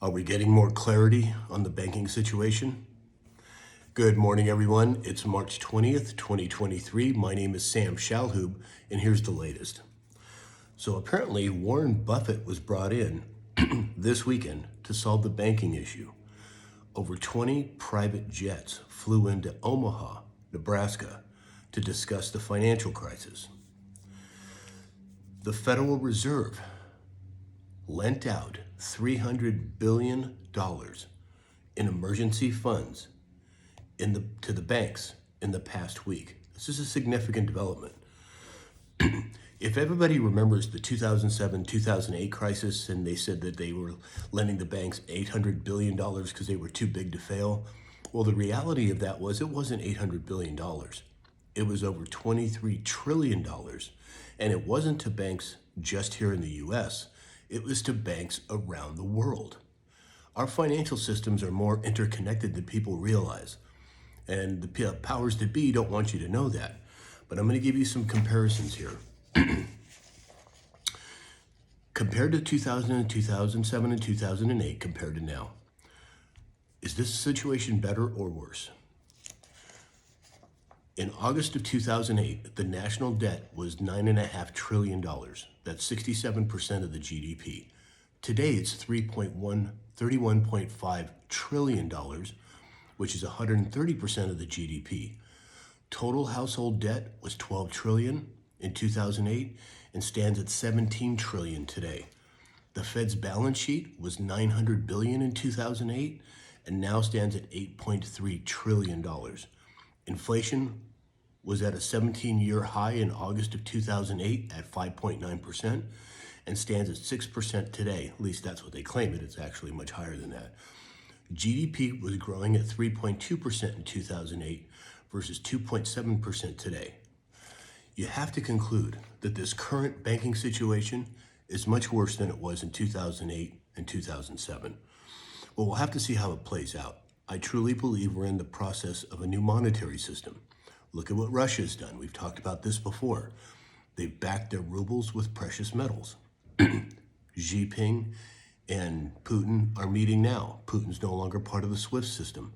Are we getting more clarity on the banking situation? Good morning, everyone. It's March 20th, 2023. My name is Sam Shalhoub, and here's the latest. So apparently, Warren Buffett was brought in this weekend to solve the banking issue. Over 20 private jets flew into Omaha, Nebraska, to discuss the financial crisis. The Federal Reserve lent out $300 billion in emergency funds to the banks in the past week. This is a significant development. If everybody remembers the 2007-2008 crisis, and they said that they were lending the banks $800 billion because they were too big to fail, well, the reality of that was it wasn't $800 billion. It was over $23 trillion, and it wasn't to banks just here in the US, it was to banks around the world. Our financial systems are more interconnected than people realize, and the powers that be don't want you to know that. But I'm going to give you some comparisons here. Compared to 2000, 2007, and 2008, compared to now, is this situation better or worse? In August of 2008, the national debt was $9.5 trillion. That's 67% of the GDP. Today, it's $31.5 trillion, which is 130% of the GDP. Total household debt was $12 trillion in 2008 and stands at $17 trillion today. The Fed's balance sheet was $900 billion in 2008 and now stands at $8.3 trillion. Inflation was at a 17-year high in August of 2008 at 5.9% and stands at 6% today. At least that's what they claim it. It's actually much higher than that. GDP was growing at 3.2% in 2008 versus 2.7% today. You have to conclude that this current banking situation is much worse than it was in 2008 and 2007. Well, we'll have to see how it plays out. I truly believe we're in the process of a new monetary system. Look at what Russia's done. We've talked about this before. They've backed their rubles with precious metals. Xi Jinping and Putin are meeting now. Putin's no longer part of the SWIFT system.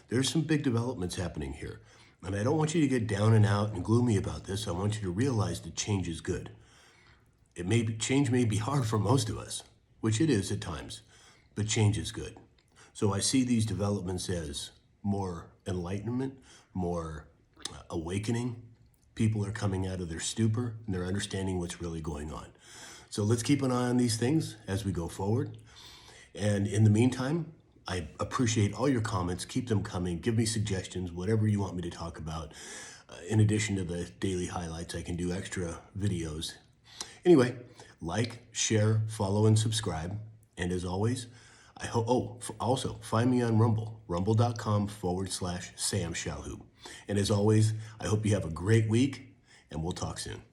There's some big developments happening here. And I don't want you to get down and out and gloomy about this. I want you to realize that change is good. Change may be hard for most of us, which it is at times, but change is good. So I see these developments as more enlightenment, more awakening. People are coming out of their stupor and they're understanding what's really going on. So let's keep an eye on these things as we go forward. And in the meantime, I appreciate all your comments. Keep them coming. Give me suggestions, whatever you want me to talk about. In addition to the daily highlights, I can do extra videos. Anyway, like, share, follow, and subscribe. And as always, I hope, also find me on Rumble, rumble.com/Sam Shalhoub. And as always, I hope you have a great week, and we'll talk soon.